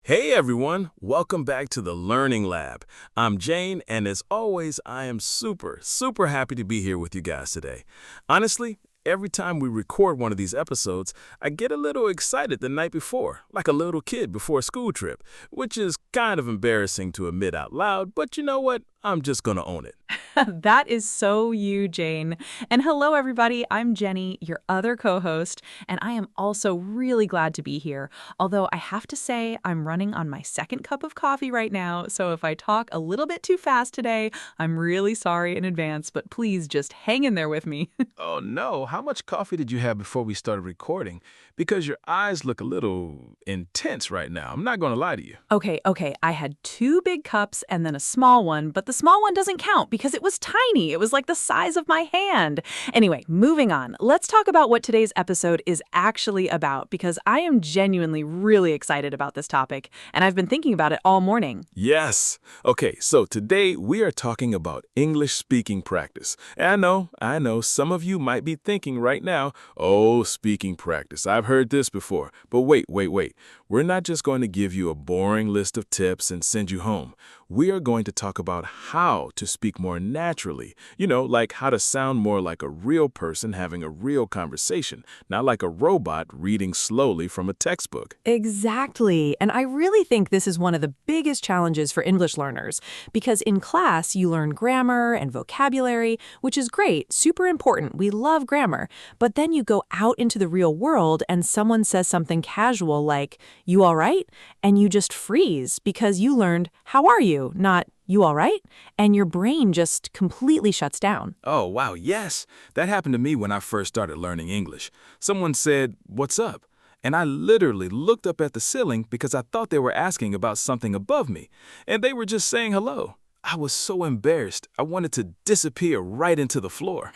Hey everyone, welcome back to the Learning Lab. I'm Jane, and as always, I am super happy to be here with you guys today. Honestly, every time we record one of these episodes, I get a little excited the night before, like a little kid before a school trip, which is kind of embarrassing to admit out loud, but you know what? I'm just gonna own it. That is so you, Jane. And hello, everybody. I'm Jenny, your other co-host, and I am also really glad to be here. Although I have to say I'm running on my second cup of coffee right now, so if I talk a little bit too fast today, I'm really sorry in advance, but please just hang in there with me. Oh no, how much coffee did you have before we started recording? Because your eyes look a little intense right now. I'm not gonna lie to you. Okay. I had two big cups and then a small one, but the small one doesn't count because it was tiny. It was like the size of my hand. Anyway, moving on. Let's talk about what today's episode is actually about because I am genuinely really excited about this topic, and I've been thinking about it all morning. Yes. Okay, so today we are talking about English speaking practice. And I know, some of you might be thinking right now, oh, speaking practice. I've heard this before. But wait. We're not just going to give you a boring list of tips and send you home. We are going to talk about how to speak more naturally. Like how to sound more like a real person having a real conversation, not like a robot reading slowly from a textbook. Exactly. And I really think this is one of the biggest challenges for English learners because in class you learn grammar and vocabulary, which is great, super important. We love grammar. But then you go out into the real world and someone says something casual like, "You all right?" And you just freeze because you learned, "How are you?" not "You all right?" And your brain just completely shuts down. Oh, wow, yes. That happened to me when I first started learning English. Someone said, "What's up?" And I literally looked up at the ceiling because I thought they were asking about something above me. And they were just saying hello. I was so embarrassed. I wanted to disappear right into the floor.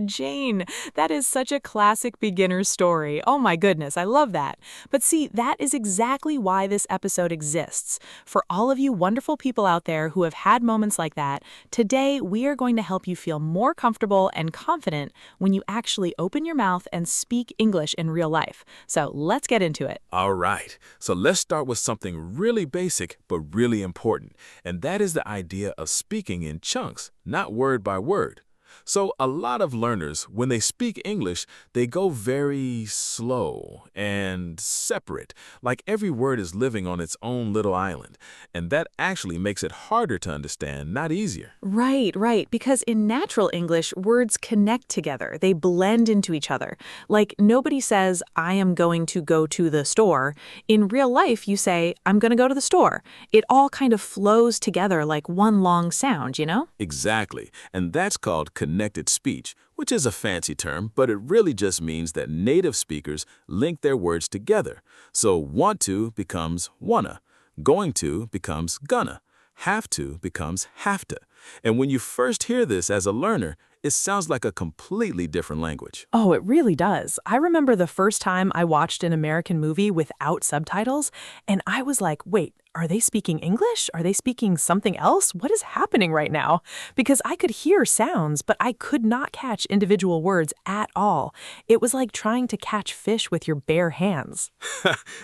Jane, that is such a classic beginner story. Oh my goodness, I love that. But see, that is exactly why this episode exists. For all of you wonderful people out there who have had moments like that, today we are going to help you feel more comfortable and confident when you actually open your mouth and speak English in real life. So let's get into it. All right, so let's start with something really basic but really important, and that is the idea of speaking in chunks, not word by word. So a lot of learners, when they speak English, they go very slow and separate, like every word is living on its own little island. And that actually makes it harder to understand, not easier. Right. Because in natural English, words connect together. They blend into each other. Like nobody says, "I am going to go to the store." In real life, you say, "I'm going to go to the store." It all kind of flows together like one long sound, you know? Exactly. And that's called connected speech, which is a fancy term, but it really just means that native speakers link their words together. So want to becomes wanna, going to becomes gonna, have to becomes have to. And when you first hear this as a learner, it sounds like a completely different language. Oh, it really does. I remember the first time I watched an American movie without subtitles, and I was like, wait, are they speaking English? Are they speaking something else? What is happening right now? Because I could hear sounds, but I could not catch individual words at all. It was like trying to catch fish with your bare hands.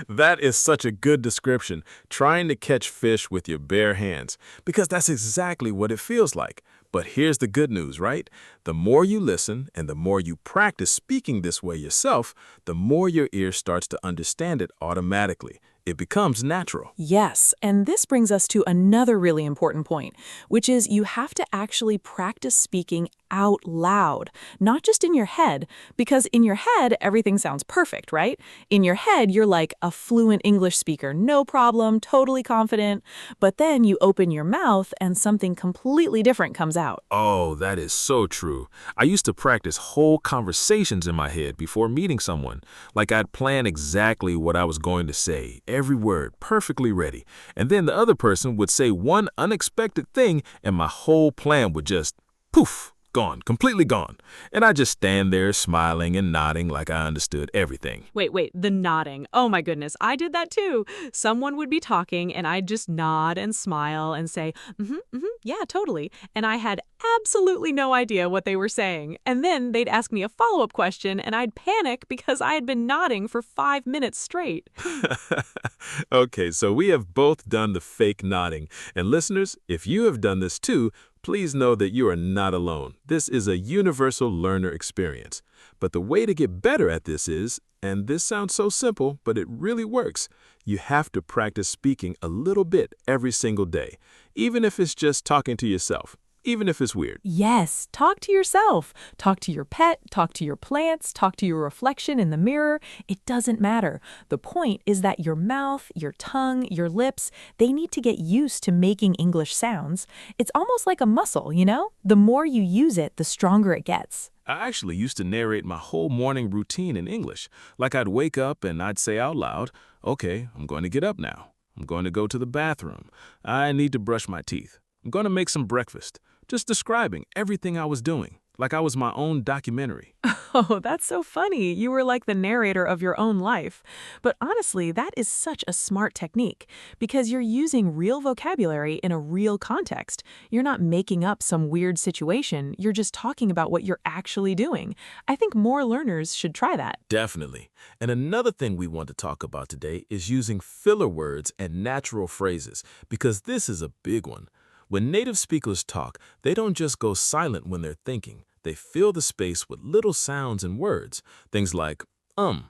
That is such a good description, trying to catch fish with your bare hands, because that's exactly what it feels like. But here's the good news, right? The more you listen and the more you practice speaking this way yourself, the more your ear starts to understand it automatically. It becomes natural. Yes, and this brings us to another really important point, which is you have to actually practice speaking out loud, not just in your head, because in your head, everything sounds perfect, right? In your head, you're like a fluent English speaker, no problem, totally confident, but then you open your mouth and something completely different comes out. Oh, that is so true. I used to practice whole conversations in my head before meeting someone. Like I'd plan exactly what I was going to say, every word perfectly ready. And then the other person would say one unexpected thing and my whole plan would just poof, gone, completely gone. And I just stand there smiling and nodding like I understood everything. Wait, the nodding. Oh my goodness, I did that too. Someone would be talking and I'd just nod and smile and say, yeah, totally. And I had absolutely no idea what they were saying. And then they'd ask me a follow-up question and I'd panic because I had been nodding for 5 minutes straight. Okay, so we have both done the fake nodding. And listeners, if you have done this too, please know that you are not alone. This is a universal learner experience. But the way to get better at this is, and this sounds so simple, but it really works, you have to practice speaking a little bit every single day, even if it's just talking to yourself. Even if it's weird. Yes, talk to yourself. Talk to your pet, talk to your plants, talk to your reflection in the mirror. It doesn't matter. The point is that your mouth, your tongue, your lips, they need to get used to making English sounds. It's almost like a muscle, you know? The more you use it, the stronger it gets. I actually used to narrate my whole morning routine in English. Like I'd wake up and I'd say out loud, okay, I'm going to get up now. I'm going to go to the bathroom. I need to brush my teeth. I'm going to make some breakfast. Just describing everything I was doing, like I was my own documentary. Oh, that's so funny. You were like the narrator of your own life. But honestly, that is such a smart technique because you're using real vocabulary in a real context. You're not making up some weird situation. You're just talking about what you're actually doing. I think more learners should try that. Definitely. And another thing we want to talk about today is using filler words and natural phrases, because this is a big one. When native speakers talk, they don't just go silent when they're thinking. They fill the space with little sounds and words. Things like, you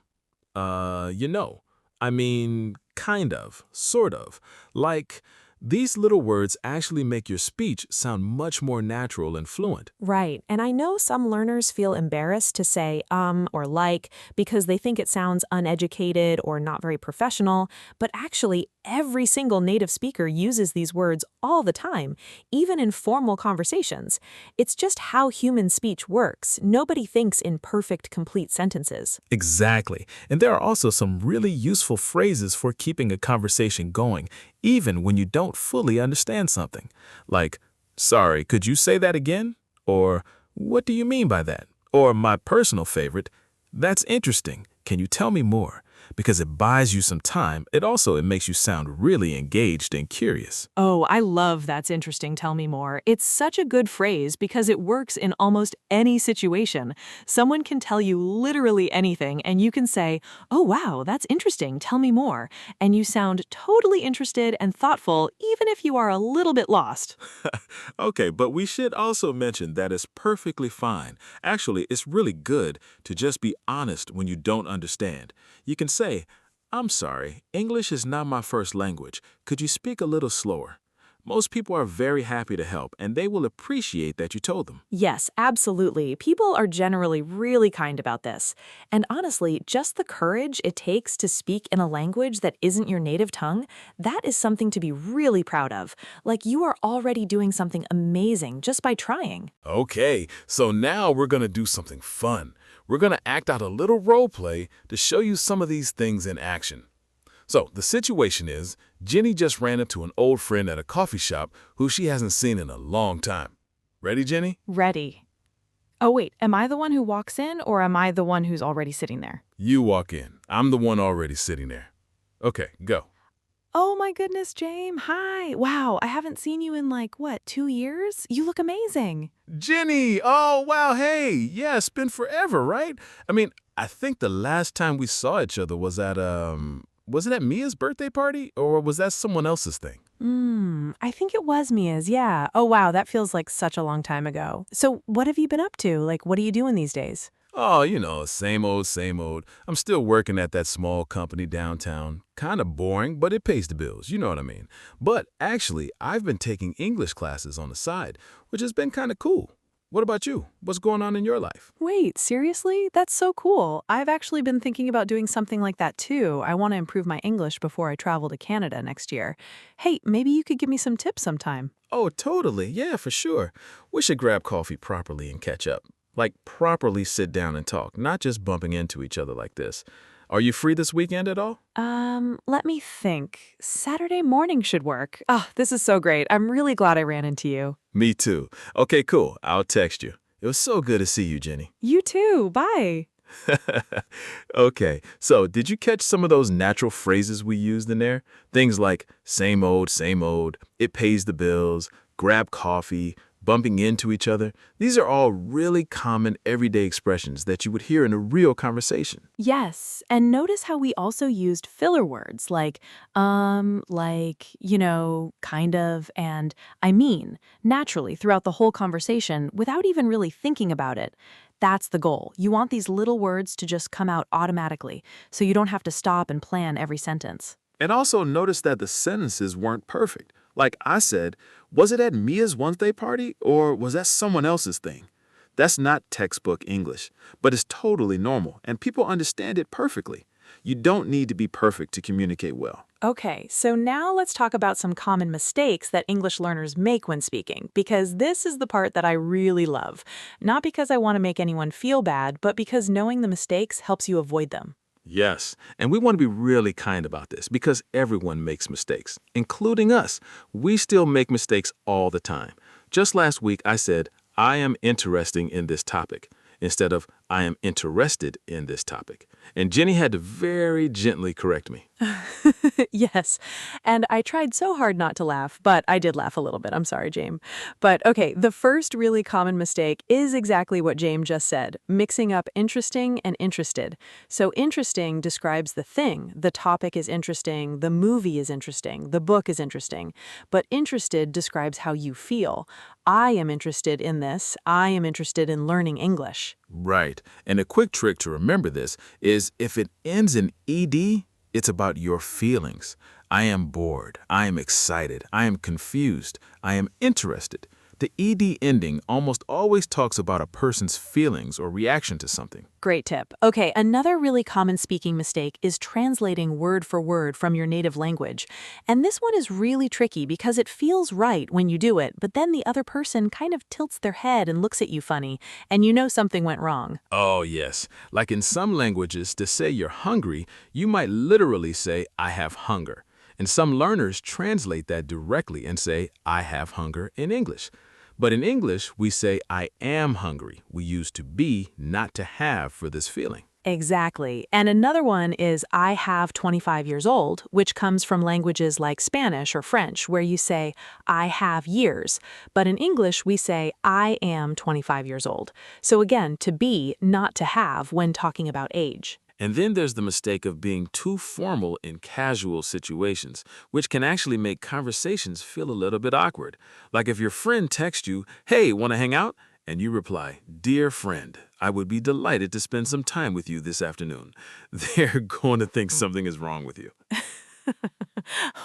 know, I mean, kind of, sort of. Like, these little words actually make your speech sound much more natural and fluent. Right. And I know some learners feel embarrassed to say or like because they think it sounds uneducated or not very professional. But actually, every single native speaker uses these words all the time, even in formal conversations. It's just how human speech works. Nobody thinks in perfect, complete sentences. Exactly. And there are also some really useful phrases for keeping a conversation going, even when you don't fully understand something. Like, sorry, could you say that again? Or, what do you mean by that? Or my personal favorite, that's interesting. Can you tell me more? Because it buys you some time. It makes you sound really engaged and curious. Oh, I love that's interesting. Tell me more. It's such a good phrase because it works in almost any situation. Someone can tell you literally anything and you can say, oh, wow, that's interesting. Tell me more. And you sound totally interested and thoughtful, even if you are a little bit lost. Okay, but we should also mention that it's perfectly fine. Actually, it's really good to just be honest when you don't understand. You can say, I'm sorry, English is not my first language. Could you speak a little slower? Most people are very happy to help, and they will appreciate that you told them. Yes, absolutely. People are generally really kind about this. And honestly, just the courage it takes to speak in a language that isn't your native tongue, that is something to be really proud of. Like you are already doing something amazing just by trying. Okay, so now we're going to do something fun. We're going to act out a little role play to show you some of these things in action. So the situation is, Jenny just ran into an old friend at a coffee shop who she hasn't seen in a long time. Ready, Jenny? Ready. Oh, wait, am I the one who walks in or am I the one who's already sitting there? You walk in. I'm the one already sitting there. Okay, go. Oh my goodness, James. Hi. Wow, I haven't seen you in 2 years? You look amazing. Jenny! Oh, wow, hey! Yeah, it's been forever, right? I think the last time we saw each other was was it at Mia's birthday party? Or was that someone else's thing? I think it was Mia's, yeah. Oh wow, that feels like such a long time ago. So what have you been up to? What are you doing these days? Oh, same old, same old. I'm still working at that small company downtown. Kind of boring, but it pays the bills, you know what I mean. But actually, I've been taking English classes on the side, which has been kind of cool. What about you? What's going on in your life? Wait, seriously? That's so cool. I've actually been thinking about doing something like that too. I want to improve my English before I travel to Canada next year. Hey, maybe you could give me some tips sometime. Oh, totally. Yeah, for sure. We should grab coffee properly and catch up. Like, properly sit down and talk, not just bumping into each other like this. Are you free this weekend at all? Let me think. Saturday morning should work. Oh, this is so great. I'm really glad I ran into you. Me too. Okay, cool. I'll text you. It was so good to see you, Jenny. You too. Bye. Okay, so did you catch some of those natural phrases we used in there? Things like same old, it pays the bills, grab coffee, bumping into each other. These are all really common everyday expressions that you would hear in a real conversation. Yes, and notice how we also used filler words like, kind of, and I mean, naturally throughout the whole conversation without even really thinking about it. That's the goal. You want these little words to just come out automatically, so you don't have to stop and plan every sentence. And also notice that the sentences weren't perfect. Like I said, was it at Mia's Wednesday party or was that someone else's thing? That's not textbook English, but it's totally normal and people understand it perfectly. You don't need to be perfect to communicate well. Okay, so now let's talk about some common mistakes that English learners make when speaking, because this is the part that I really love. Not because I want to make anyone feel bad, but because knowing the mistakes helps you avoid them. Yes, and we want to be really kind about this because everyone makes mistakes, including us. We still make mistakes all the time. Just last week, I said, I am interesting in this topic, instead of I am interested in this topic. And Jenny had to very gently correct me. Yes, and I tried so hard not to laugh, but I did laugh a little bit. I'm sorry, James. But okay, the first really common mistake is exactly what James just said, mixing up interesting and interested. So interesting describes the thing. The topic is interesting, the movie is interesting, the book is interesting. But interested describes how you feel. I am interested in this. I am interested in learning English. Right. And a quick trick to remember this is if it ends in ed, it's about your feelings. I am bored. I am excited. I am confused. I am interested. The ed ending almost always talks about a person's feelings or reaction to something. Great tip. Okay, another really common speaking mistake is translating word for word from your native language. And this one is really tricky because it feels right when you do it, but then the other person kind of tilts their head and looks at you funny, and you know something went wrong. Oh, yes. Like in some languages, to say you're hungry, you might literally say, I have hunger. And some learners translate that directly and say, I have hunger in English. But in English, we say, I am hungry. We use to be, not to have for this feeling. Exactly. And another one is I have 25 years old, which comes from languages like Spanish or French, where you say I have years. But in English, we say I am 25 years old. So again, to be, not to have when talking about age. And then there's the mistake of being too formal in casual situations, which can actually make conversations feel a little bit awkward. Like if your friend texts you, hey, want to hang out? And you reply, dear friend, I would be delighted to spend some time with you this afternoon. They're going to think something is wrong with you.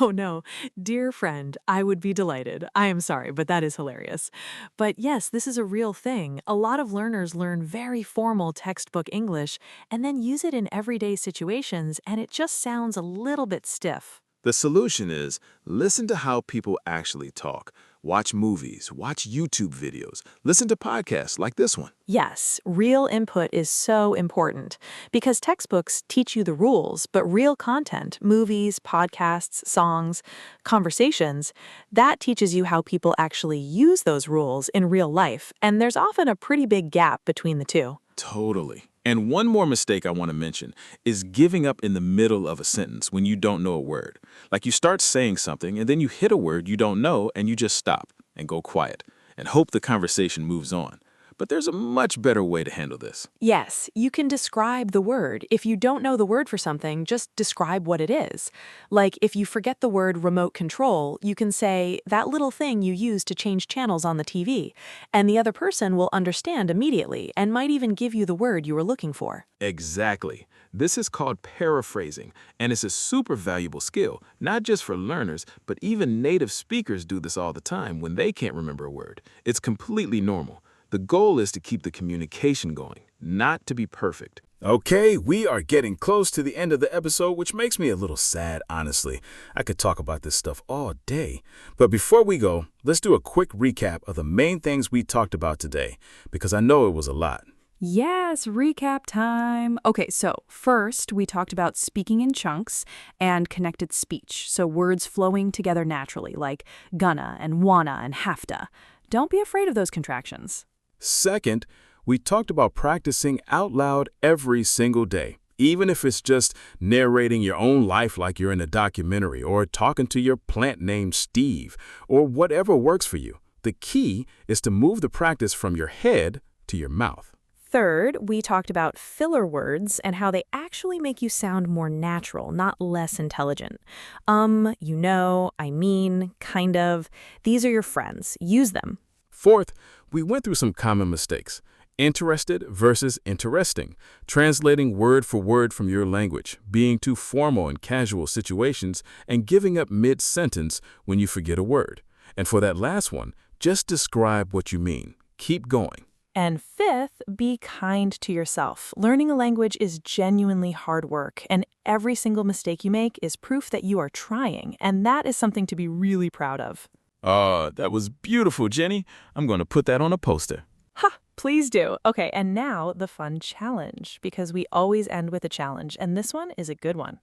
Oh no, dear friend, I would be delighted. I am sorry, but that is hilarious. But yes, this is a real thing. A lot of learners learn very formal textbook English and then use it in everyday situations, and it just sounds a little bit stiff. The solution is listen to how people actually talk. Watch movies, watch YouTube videos, listen to podcasts like this one. Yes, real input is so important because textbooks teach you the rules, but real content, movies, podcasts, songs, conversations, that teaches you how people actually use those rules in real life, and there's often a pretty big gap between the two. Totally. And one more mistake I want to mention is giving up in the middle of a sentence when you don't know a word. Like you start saying something and then you hit a word you don't know and you just stop and go quiet and hope the conversation moves on. But there's a much better way to handle this. Yes, you can describe the word. If you don't know the word for something, just describe what it is. Like if you forget the word remote control, you can say that little thing you use to change channels on the TV, and the other person will understand immediately and might even give you the word you were looking for. Exactly. This is called paraphrasing, and it's a super valuable skill, not just for learners, but even native speakers do this all the time when they can't remember a word. It's completely normal. The goal is to keep the communication going, not to be perfect. Okay, we are getting close to the end of the episode, which makes me a little sad, honestly. I could talk about this stuff all day. But before we go, let's do a quick recap of the main things we talked about today, because I know it was a lot. Yes, recap time. Okay, so first we talked about speaking in chunks and connected speech, so words flowing together naturally, like gonna and wanna and have to. Don't be afraid of those contractions. Second, we talked about practicing out loud every single day, even if it's just narrating your own life like you're in a documentary or talking to your plant named Steve or whatever works for you. The key is to move the practice from your head to your mouth. Third, we talked about filler words and how they actually make you sound more natural, not less intelligent. You know, I mean, kind of. These are your friends. Use them. Fourth, we went through some common mistakes. Interested versus interesting, translating word for word from your language, being too formal in casual situations, and giving up mid-sentence when you forget a word. And for that last one, just describe what you mean. Keep going. And fifth, be kind to yourself. Learning a language is genuinely hard work, and every single mistake you make is proof that you are trying, and that is something to be really proud of. That was beautiful, Jenny. I'm going to put that on a poster. Ha! Please do. Okay, and now the fun challenge, because we always end with a challenge, and this one is a good one.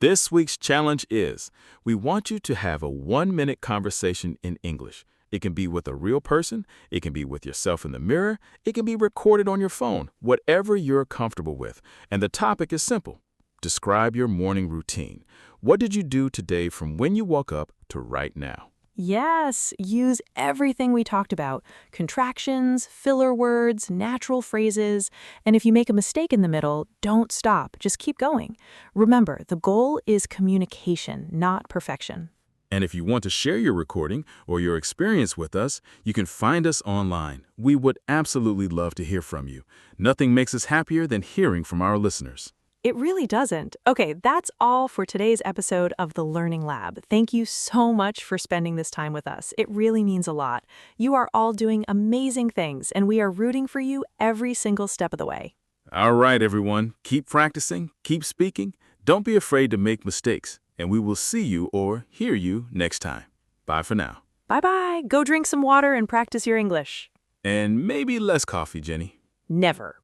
This week's challenge is, we want you to have a 1-minute conversation in English. It can be with a real person, it can be with yourself in the mirror, it can be recorded on your phone, whatever you're comfortable with. And the topic is simple. Describe your morning routine. What did you do today from when you woke up to right now? Yes, use everything we talked about. Contractions, filler words, natural phrases. And if you make a mistake in the middle, don't stop. Just keep going. Remember, the goal is communication, not perfection. And if you want to share your recording or your experience with us, you can find us online. We would absolutely love to hear from you. Nothing makes us happier than hearing from our listeners. It really doesn't. Okay, that's all for today's episode of The Learning Lab. Thank you so much for spending this time with us. It really means a lot. You are all doing amazing things, and we are rooting for you every single step of the way. All right, everyone. Keep practicing, keep speaking. Don't be afraid to make mistakes. And we will see you or hear you next time. Bye for now. Bye-bye. Go drink some water and practice your English. And maybe less coffee, Jenny. Never.